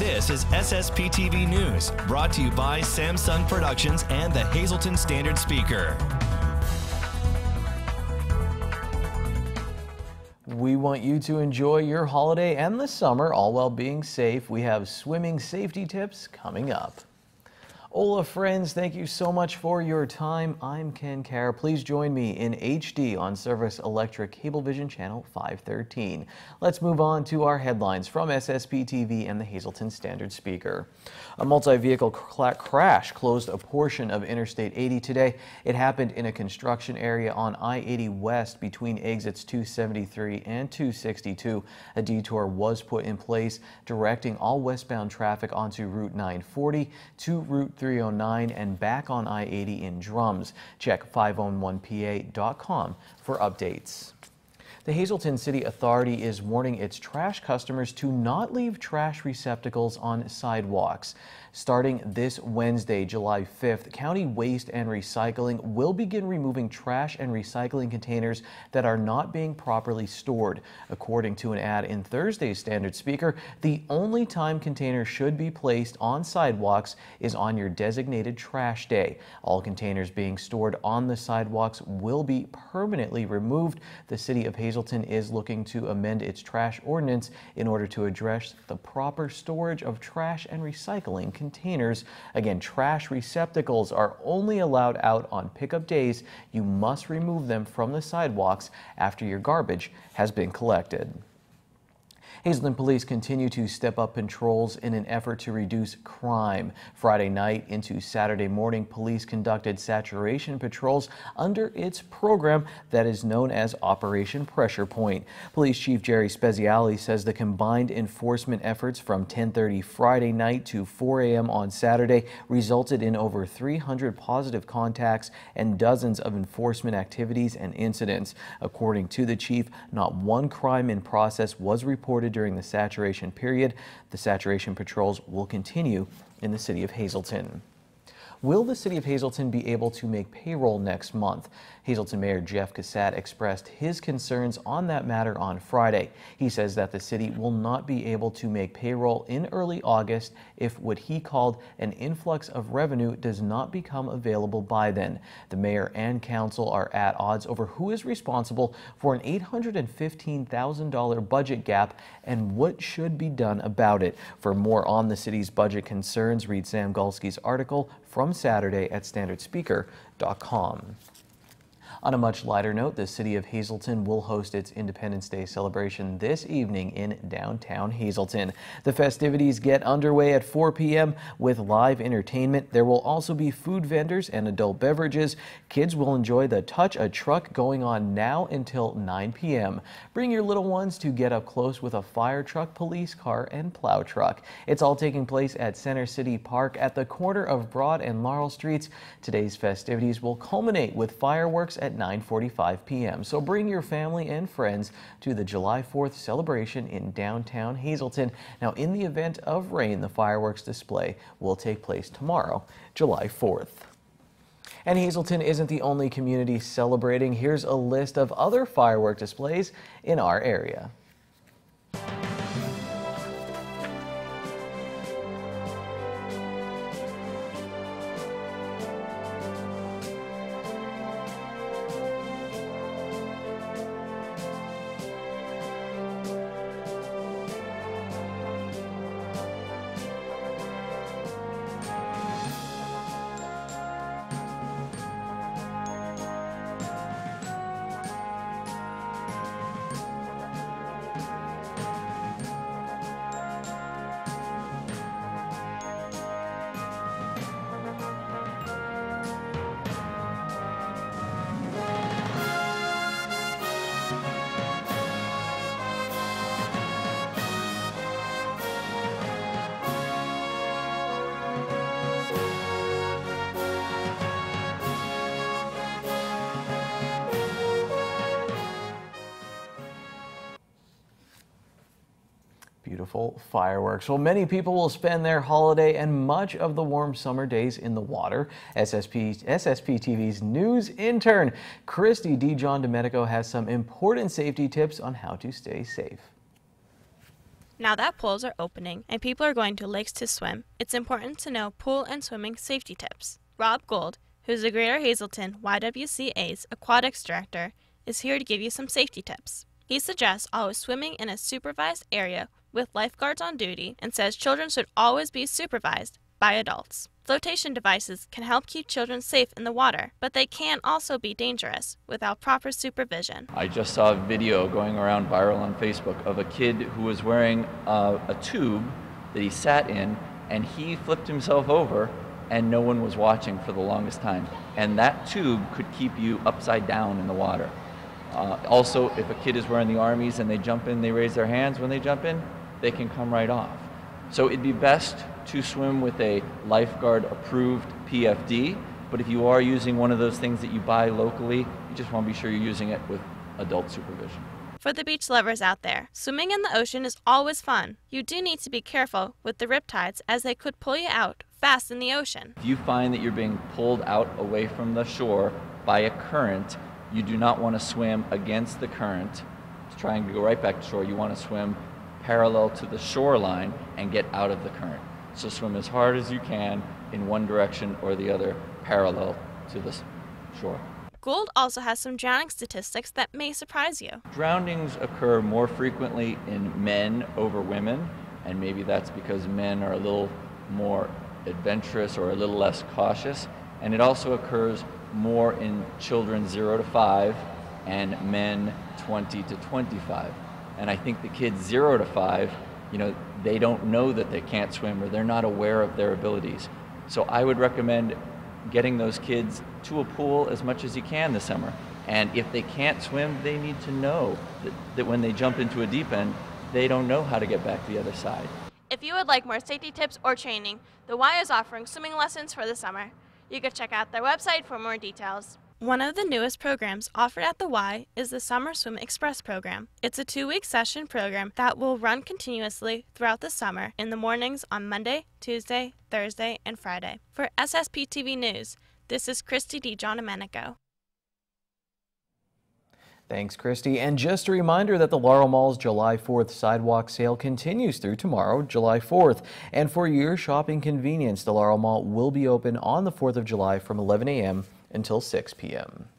This is SSPTV News, brought to you by Samsung Productions and the Hazleton Standard Speaker. We want you to enjoy your holiday and the summer, all while being safe. We have swimming safety tips coming up. Hola friends, thank you so much for your time. I'm Ken Kerr. Please join me in HD on Service Electric Cablevision Channel 513. Let's move on to our headlines from SSPTV and the Hazleton Standard Speaker. A multi-vehicle crash closed a portion of Interstate 80 today. It happened in a construction area on I-80 West between exits 273 and 262. A detour was put in place, directing all westbound traffic onto Route 940 to Route 309 and back on I-80 in Drums. Check 501pa.com for updates. The Hazleton City Authority is warning its trash customers to not leave trash receptacles on sidewalks. Starting this Wednesday, July 5th, County Waste and Recycling will begin removing trash and recycling containers that are not being properly stored. According to an ad in Thursday's Standard Speaker, the only time containers should be placed on sidewalks is on your designated trash day. All containers being stored on the sidewalks will be permanently removed. The City of Hazleton is looking to amend its trash ordinance in order to address the proper storage of trash and recycling containers. Again, trash receptacles are only allowed out on pickup days. You must remove them from the sidewalks after your garbage has been collected. Hazleton police continue to step up patrols in an effort to reduce crime. Friday night into Saturday morning, police conducted saturation patrols under its program that is known as Operation Pressure Point. Police Chief Jerry Speziali says the combined enforcement efforts from 10:30 Friday night to 4 a.m. on Saturday resulted in over 300 positive contacts and dozens of enforcement activities and incidents. According to the chief, not one crime in process was reported during the saturation period. The saturation patrols will continue in the City of Hazleton. Will the City of Hazleton be able to make payroll next month? Hazleton Mayor Jeff Cassat expressed his concerns on that matter on Friday. He says that the city will not be able to make payroll in early August if what he called an influx of revenue does not become available by then. The mayor and council are at odds over who is responsible for an $815,000 budget gap and what should be done about it. For more on the city's budget concerns, read Sam Gulski's article from Saturday at standardspeaker.com. On a much lighter note, the City of Hazleton will host its Independence Day celebration this evening in downtown Hazleton. The festivities get underway at 4 p.m. with live entertainment. There will also be food vendors and adult beverages. Kids will enjoy the Touch a Truck going on now until 9 p.m. Bring your little ones to get up close with a fire truck, police car, and plow truck. It's all taking place at Center City Park at the corner of Broad and Laurel Streets. Today's festivities will culminate with fireworks at 9:45 p.m. So bring your family and friends to the July 4th celebration in downtown Hazleton. Now, in the event of rain, the fireworks display will take place tomorrow, July 4th. And Hazleton isn't the only community celebrating. Here's a list of other firework displays in our area. Beautiful fireworks. Well, many people will spend their holiday and much of the warm summer days in the water. SSPTV's news intern, Christy DeJohn Domenico, has some important safety tips on how to stay safe. Now that pools are opening and people are going to lakes to swim, it's important to know pool and swimming safety tips. Rob Gold, who's the Greater Hazelton YWCA's Aquatics Director, is here to give you some safety tips. He suggests always swimming in a supervised area with lifeguards on duty and says children should always be supervised by adults. Flotation devices can help keep children safe in the water, but they can also be dangerous without proper supervision. I just saw a video going around viral on Facebook of a kid who was wearing a tube that he sat in, and he flipped himself over and no one was watching for the longest time. And that tube could keep you upside down in the water. Also, if a kid is wearing the armies and they jump in, they raise their hands when they jump in, they can come right off. So it'd be best to swim with a lifeguard approved PFD, but if you are using one of those things that you buy locally, you just want to be sure you're using it with adult supervision. For the beach lovers out there, swimming in the ocean is always fun. You do need to be careful with the riptides as they could pull you out fast in the ocean. If you find that you're being pulled out away from the shore by a current, you do not want to swim against the current, trying to go right back to shore. You want to swim parallel to the shoreline and get out of the current. So swim as hard as you can in one direction or the other, parallel to the shore. Gould also has some drowning statistics that may surprise you. Drownings occur more frequently in men over women, and maybe that's because men are a little more adventurous or a little less cautious, and it also occurs more in children 0 to 5 and men 20 to 25. And I think the kids 0 to 5, they don't know that they can't swim or they're not aware of their abilities. So I would recommend getting those kids to a pool as much as you can this summer. And if they can't swim, they need to know that when they jump into a deep end, they don't know how to get back to the other side. If you would like more safety tips or training, the Y is offering swimming lessons for the summer. You can check out their website for more details. One of the newest programs offered at the Y is the Summer Swim Express program. It's a 2-week session program that will run continuously throughout the summer in the mornings on Monday, Tuesday, Thursday, and Friday. For SSPTV News, this is Christy DiGiandomenico. Thanks, Christy. And just a reminder that the Laurel Mall's July 4th sidewalk sale continues through tomorrow, July 4th. And for your shopping convenience, the Laurel Mall will be open on the 4th of July from 11 a.m. until 6 p.m.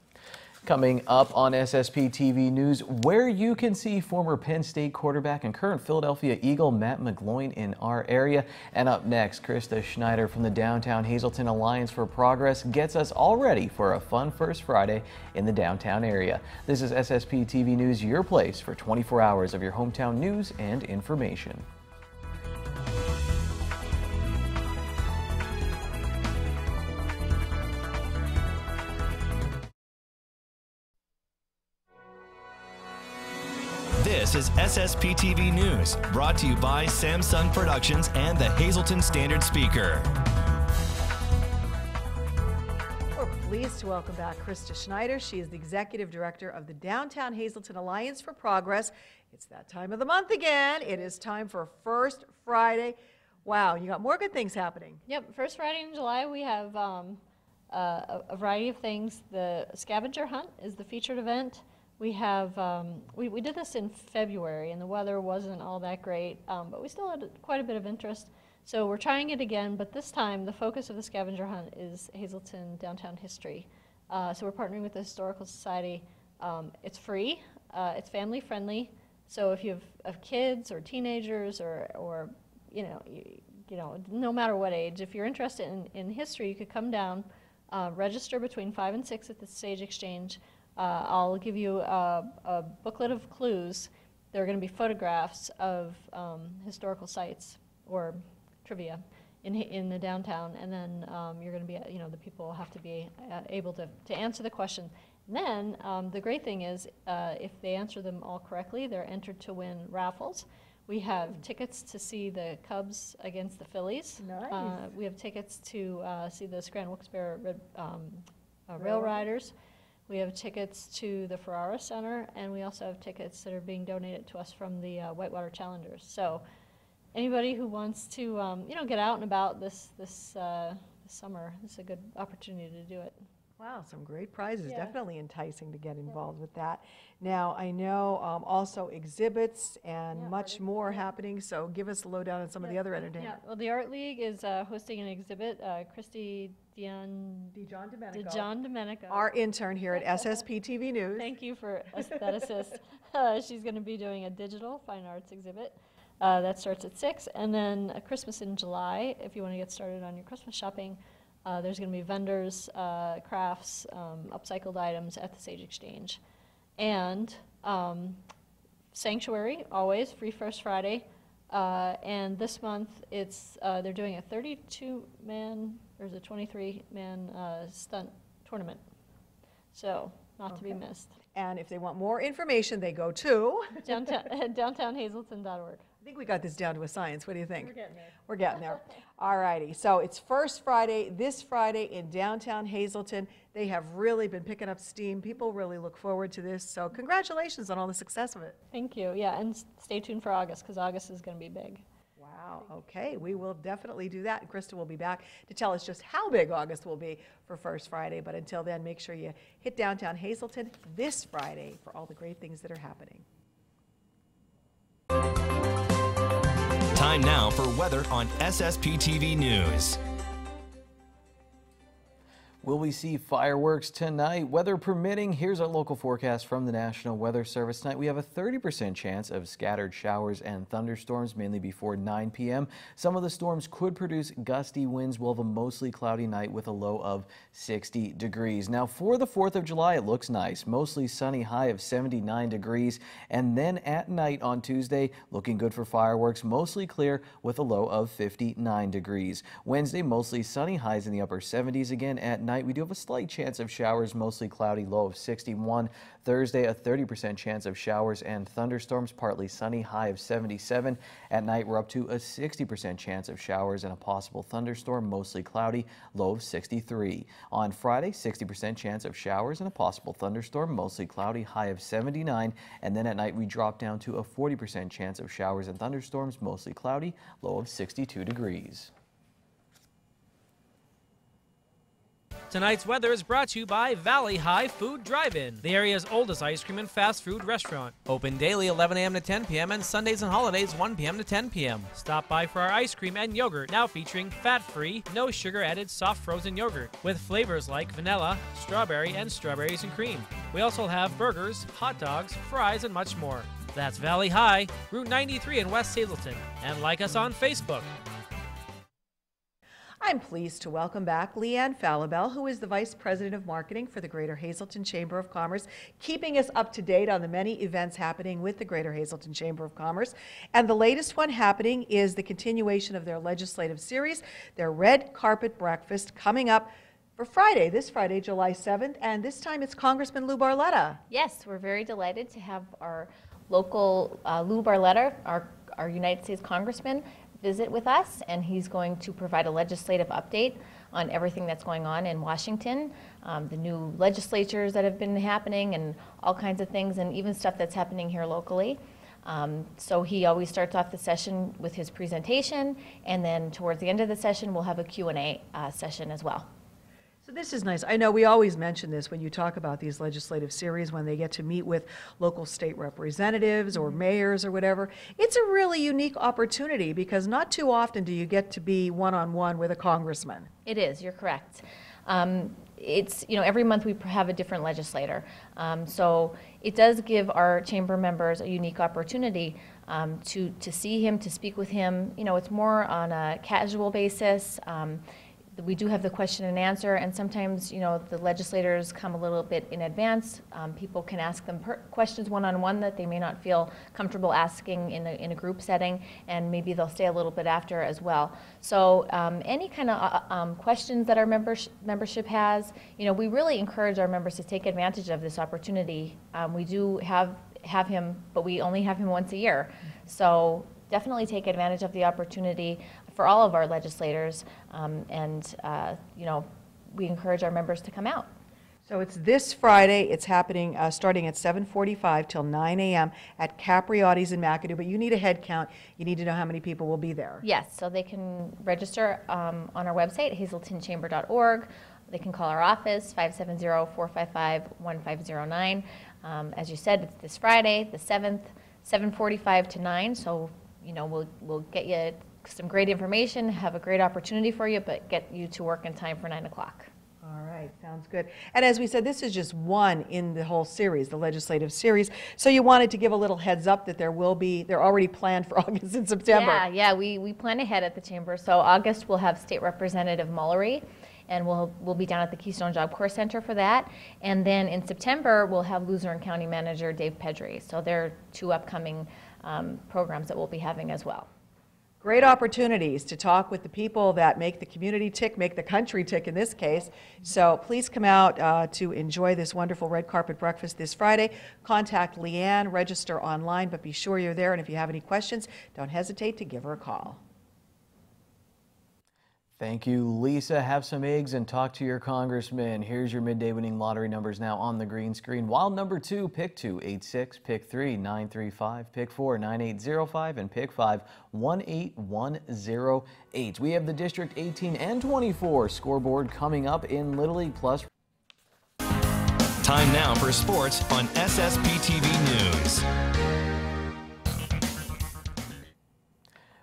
Coming up on SSPTV News, where you can see former Penn State quarterback and current Philadelphia Eagle Matt McGloin in our area. And up next, Krista Schneider from the Downtown Hazelton Alliance for Progress gets us all ready for a fun first Friday in the downtown area. This is SSPTV News, your place for 24 hours of your hometown news and information. This is SSPTV News, brought to you by Samsung Productions and the Hazelton Standard Speaker. We're pleased to welcome back Krista Schneider. She is the Executive Director of the Downtown Hazelton Alliance for Progress. It's that time of the month again. It is time for First Friday. Wow, you got more good things happening. Yep, First Friday in July we have a variety of things. The scavenger hunt is the featured event. We have, we did this in February and the weather wasn't all that great, but we still had quite a bit of interest. So we're trying it again, but this time the focus of the scavenger hunt is Hazelton downtown history. So we're partnering with the Historical Society. It's free, it's family friendly. So if you have kids or teenagers or no matter what age, if you're interested in history, you could come down, register between 5 and 6 at the Stage Exchange. I'll give you a booklet of clues. There are going to be photographs of historical sites or trivia in the downtown, and then you're going to be, the people will have to be able to answer the question. And then the great thing is, if they answer them all correctly, they're entered to win raffles. We have tickets to see the Cubs against the Phillies. Nice. We have tickets to see the Scranton Wilkes-Barre Rail Riders. We have tickets to the Ferrara Center, and we also have tickets that are being donated to us from the Whitewater Challengers. So anybody who wants to, get out and about this summer, it's a good opportunity to do it. Wow, some great prizes. Yeah. Definitely enticing to get involved with that. Now, I know also exhibits and Yeah, much art more exhibit. happening, so give us a lowdown on some of the other entertainment. Yeah, well, the Art League is hosting an exhibit. Christy DeJohn Domenico. our intern here at SSPTV News. Thank you for that assist. She's going to be doing a digital fine arts exhibit that starts at 6, and then Christmas in July. If you want to get started on your Christmas shopping, there's going to be vendors, crafts, upcycled items at the Sage Exchange, and Sanctuary, always free First Friday. And this month, it's they're doing a 32-man, or is it 23-man stunt tournament. So, not to be missed. And if they want more information, they go to. Downtownhazelton.org. I think we got this down to a science. What do you think? We're getting there. We're getting there. All righty. So it's First Friday, this Friday in downtown Hazleton. They have really been picking up steam. People really look forward to this. So congratulations on all the success of it. Thank you. Yeah, and stay tuned for August, because August is going to be big. Wow. Okay. We will definitely do that. And Krista will be back to tell us just how big August will be for First Friday. But until then, make sure you hit downtown Hazleton this Friday for all the great things that are happening. Time now for weather on SSPTV News. Will we see fireworks tonight? Weather permitting, here's our local forecast from the National Weather Service. Tonight we have a 30% chance of scattered showers and thunderstorms, mainly before 9 p.m. Some of the storms could produce gusty winds. We'll have a mostly cloudy night with a low of 60 degrees. Now for the 4th of July, it looks nice. Mostly sunny, high of 79 degrees. And then at night on Tuesday, looking good for fireworks, mostly clear with a low of 59 degrees. Wednesday, mostly sunny, highs in the upper 70s again. At night, we do have a slight chance of showers, mostly cloudy, low of 61. Thursday, a 30% chance of showers and thunderstorms, partly sunny, high of 77. At night, we're up to a 60% chance of showers and a possible thunderstorm, mostly cloudy, low of 63. On Friday, 60% chance of showers and a possible thunderstorm, mostly cloudy, high of 79. And then at night, we drop down to a 40% chance of showers and thunderstorms, mostly cloudy, low of 62 degrees. Tonight's weather is brought to you by Valley High Food Drive-In, the area's oldest ice cream and fast food restaurant. Open daily 11 a.m. to 10 p.m. and Sundays and holidays 1 p.m. to 10 p.m. Stop by for our ice cream and yogurt, now featuring fat-free, no sugar-added soft frozen yogurt with flavors like vanilla, strawberry, and strawberries and cream. We also have burgers, hot dogs, fries, and much more. That's Valley High, Route 93 in West Hazleton, and like us on Facebook. I'm pleased to welcome back Leanne Falabelle, who is the Vice President of Marketing for the Greater Hazleton Chamber of Commerce, keeping us up to date on the many events happening with the Greater Hazleton Chamber of Commerce. And the latest one happening is the continuation of their legislative series, their Red Carpet Breakfast, coming up for Friday, this Friday, July 7th, and this time it's Congressman Lou Barletta. Yes, we're very delighted to have our local Lou Barletta, our United States Congressman, visit with us, and he's going to provide a legislative update on everything that's going on in Washington, the new legislatures that have been happening and all kinds of things, and even stuff that's happening here locally. So he always starts off the session with his presentation, and then towards the end of the session we'll have a Q&A session as well. So this is nice. I know we always mention this when you talk about these legislative series, when they get to meet with local state representatives or mayors or whatever. It's a really unique opportunity because not too often do you get to be one-on-one with a congressman. It is, you're correct. It's, you know, every month we have a different legislator. So it does give our chamber members a unique opportunity to see him, to speak with him. You know, it's more on a casual basis. We do have the question and answer, and sometimes, you know, the legislators come a little bit in advance. People can ask them questions one-on-one that they may not feel comfortable asking in a group setting, and maybe they'll stay a little bit after as well. So any kind of questions that our membership has, you know, we really encourage our members to take advantage of this opportunity. We do have him, but we only have him once a year. So definitely take advantage of the opportunity for all of our legislators, and you know, we encourage our members to come out. So it's this Friday. It's happening starting at 7:45 till 9 a.m. at Capriotti's in McAdoo, but you need a head count. You need to know how many people will be there. Yes, so they can register on our website, hazeltonchamber.org. They can call our office, 570-455-1509. As you said, it's this Friday, the 7th, 7:45 to 9. So, you know, we'll get you some great information, have a great opportunity for you, but get you to work in time for 9 o'clock. All right, sounds good. And as we said, this is just one in the whole series, the legislative series. So you wanted to give a little heads up that they're already planned for August and September. Yeah, we plan ahead at the Chamber. So August we'll have State Representative Mullery, and we'll be down at the Keystone Job Corps Center for that. And then in September, we'll have Luzerne County Manager Dave Pedri. So there are 2 upcoming programs that we'll be having as well. Great opportunities to talk with the people that make the community tick, make the country tick in this case. So please come out to enjoy this wonderful red carpet breakfast this Friday. Contact Leanne, register online, but be sure you're there. And if you have any questions, don't hesitate to give her a call. Thank you, Lisa. Have some eggs and talk to your congressman. Here's your midday winning lottery numbers now on the green screen. Wild number 2, pick 2, 86, pick 3, 935, pick 4, 9805, and pick 5, 18108. We have the District 18 and 24 scoreboard coming up in Little League Plus. Time now for sports on SSPTV News.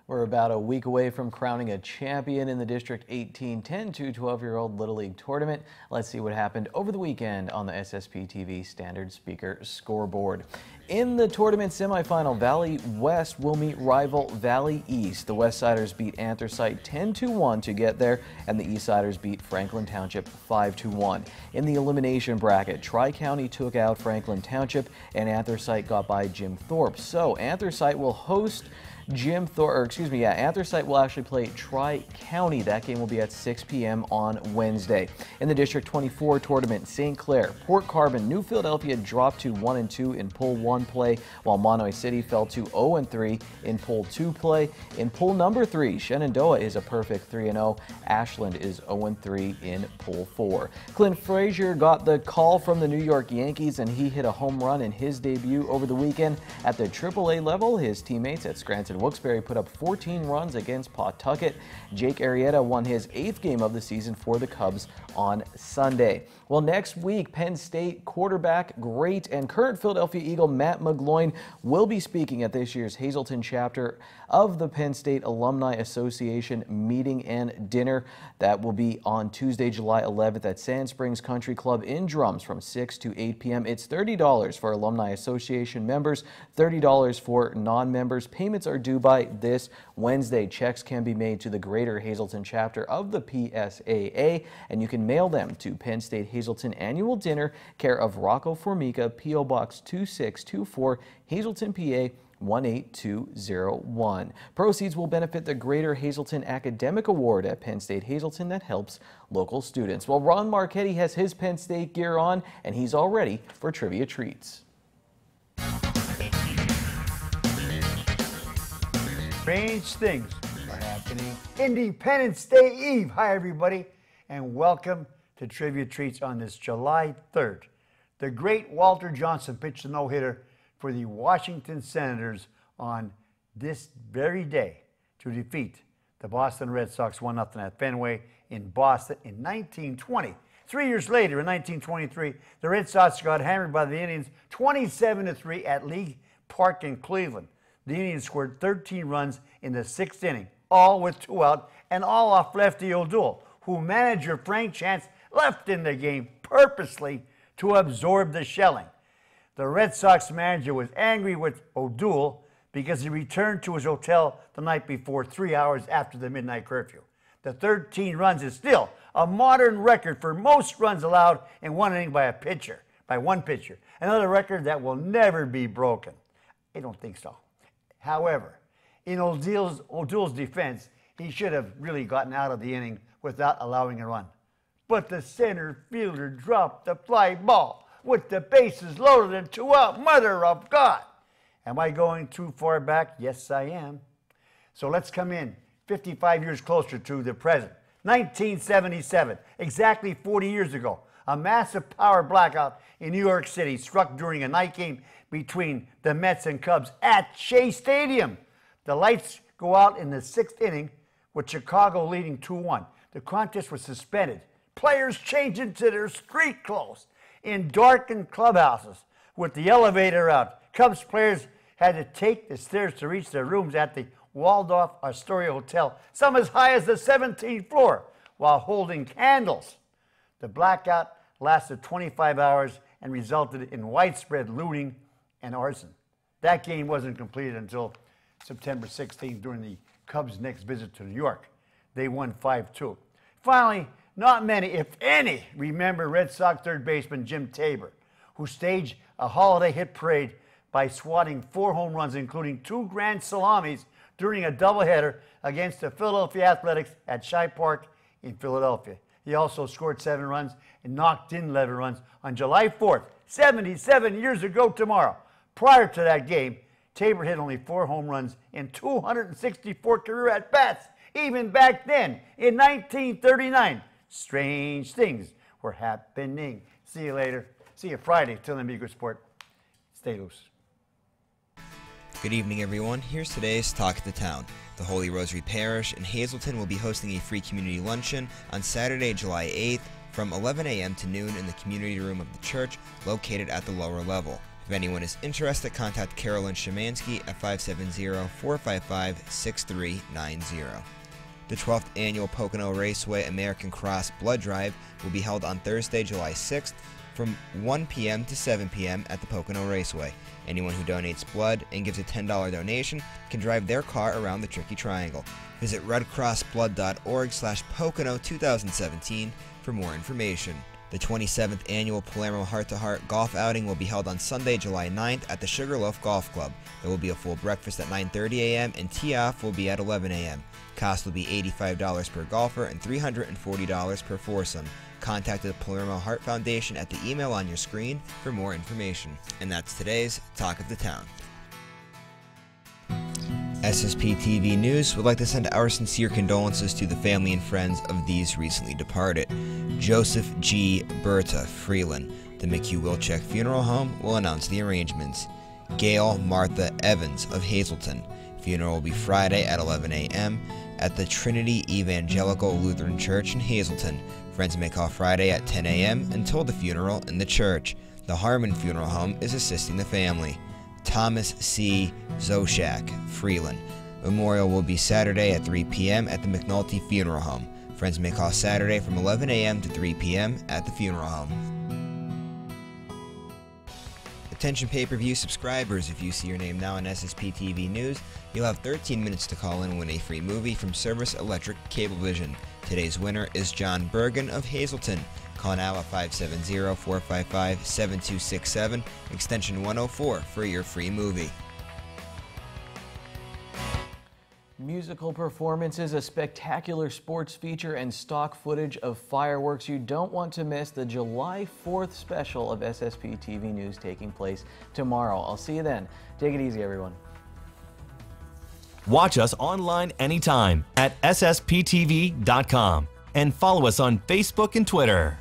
We're about a week away from crowning a champion in the District 18 10 to 12-year-old Little League tournament. Let's see what happened over the weekend on the SSPTV Standard Speaker scoreboard. In the tournament semifinal, Valley West will meet rival Valley East. The Westsiders beat Anthracite 10-1 to get there, and the Eastsiders beat Franklin Township 5-1. In the elimination bracket, Tri-County took out Franklin Township, and Anthracite got by Jim Thorpe. So Anthracite will host Anthracite will actually play Tri-County. That game will be at 6 p.m. on Wednesday. In the District 24 tournament, St. Clair, Port Carbon, New Philadelphia dropped to 1-2 in Pool 1 play, while Monomoy City fell to 0-3 in Pool 2 play. In Pool number 3, Shenandoah is a perfect 3-0. Ashland is 0-3 in Pool 4. Clint Frazier got the call from the New York Yankees, and he hit a home run in his debut over the weekend. At the AAA level, his teammates at Scranton Wilkes-Barre put up 14 runs against Pawtucket. Jake Arrieta won his 8th game of the season for the Cubs on Sunday. Well, next week, Penn State quarterback, great and current Philadelphia Eagle Matt McGloin will be speaking at this year's Hazleton chapter of the Penn State Alumni Association meeting and dinner. That will be on Tuesday, July 11th at Sand Springs Country Club in Drums from 6 to 8 p.m. It's $30 for Alumni Association members, $30 for non-members. Payments are due by this Wednesday. Checks can be made to the Greater Hazleton chapter of the PSAA, and you can mail them to Penn State Hazleton Annual Dinner, care of Rocco Formica, P.O. Box 2624, Hazleton, PA 18201. Proceeds will benefit the Greater Hazleton Academic Award at Penn State Hazleton that helps local students. Well, Ron Marchetti has his Penn State gear on, and he's all ready for Trivia Treats. Strange things are happening. Independence Day Eve. Hi, everybody, and welcome to Trivia Treats on this July 3rd. The great Walter Johnson pitched a no-hitter for the Washington Senators on this very day to defeat the Boston Red Sox 1-0 at Fenway in Boston in 1920. 3 years later, in 1923, the Red Sox got hammered by the Indians 27-3 at League Park in Cleveland. The Indians scored 13 runs in the 6th inning, all with 2 out, and all off lefty O'Doul, who manager Frank Chance left in the game purposely to absorb the shelling. The Red Sox manager was angry with O'Doul because he returned to his hotel the night before 3 hours after the midnight curfew. The 13 runs is still a modern record for most runs allowed in one inning by one pitcher. Another record that will never be broken. I don't think so. However, in O'Doul's defense, he should have really gotten out of the inning without allowing a run. But the center fielder dropped the fly ball with the bases loaded and 2 out. Mother of God! Am I going too far back? Yes, I am. So let's come in 55 years closer to the present. 1977, exactly 40 years ago, a massive power blackout in New York City struck during a night game between the Mets and Cubs at Shea Stadium. The lights go out in the 6th inning with Chicago leading 2-1. The contest was suspended Players changed into their street clothes in darkened clubhouses with the elevator out. Cubs players had to take the stairs to reach their rooms at the Waldorf Astoria Hotel, some as high as the 17th floor, while holding candles. The blackout lasted 25 hours and resulted in widespread looting and arson. That game wasn't completed until September 16th during the Cubs' next visit to New York. They won 5-2. Finally, not many, if any, remember Red Sox third baseman Jim Tabor, who staged a holiday hit parade by swatting 4 home runs, including 2 grand salamis during a doubleheader against the Philadelphia Athletics at Shai Park in Philadelphia. He also scored 7 runs and knocked in 11 runs on July 4th, 77 years ago tomorrow. Prior to that game, Tabor hit only 4 home runs in 264 career at-bats. Even back then, in 1939, strange things were happening. See you later. See you Friday. Till then, be good sport. Stay loose. Good evening, everyone. Here's today's Talk of the Town. The Holy Rosary Parish in Hazleton will be hosting a free community luncheon on Saturday, July 8th from 11 a.m. to noon in the community room of the church located at the lower level. If anyone is interested, contact Carolyn Shemansky at 570-455-6390. The 12th Annual Pocono Raceway American Cross Blood Drive will be held on Thursday, July 6th from 1 p.m. to 7 p.m. at the Pocono Raceway. Anyone who donates blood and gives a $10 donation can drive their car around the Tricky Triangle. Visit redcrossblood.org/Pocono2017 for more information. The 27th Annual Palermo Heart-to-Heart Golf Outing will be held on Sunday, July 9th at the Sugarloaf Golf Club. There will be a full breakfast at 9:30 a.m. and tee-off will be at 11 a.m. Cost will be $85 per golfer and $340 per foursome. Contact the Palermo Heart Foundation at the email on your screen for more information. And that's today's Talk of the Town. SSPTV News would like to send our sincere condolences to the family and friends of these recently departed. Joseph G. Berta, Freeland. The McHugh-Wilczek Funeral Home will announce the arrangements. Gail Martha Evans of Hazleton. Funeral will be Friday at 11 a.m. at the Trinity Evangelical Lutheran Church in Hazleton. Friends may call Friday at 10 a.m. until the funeral in the church. The Harmon Funeral Home is assisting the family. Thomas C. Zoshak, Freeland. Memorial will be Saturday at 3 p.m. at the McNulty Funeral Home. Friends may call Saturday from 11 a.m. to 3 p.m. at the funeral home. Attention pay-per-view subscribers, if you see your name now on SSPTV News, you'll have 13 minutes to call in and win a free movie from Service Electric Cablevision. Today's winner is John Bergen of Hazleton. Call now at 570-455-7267, extension 104 for your free movie. Musical performances, a spectacular sports feature, and stock footage of fireworks. You don't want to miss the July 4th special of SSPTV News taking place tomorrow. I'll see you then. Take it easy, everyone. Watch us online anytime at ssptv.com and follow us on Facebook and Twitter.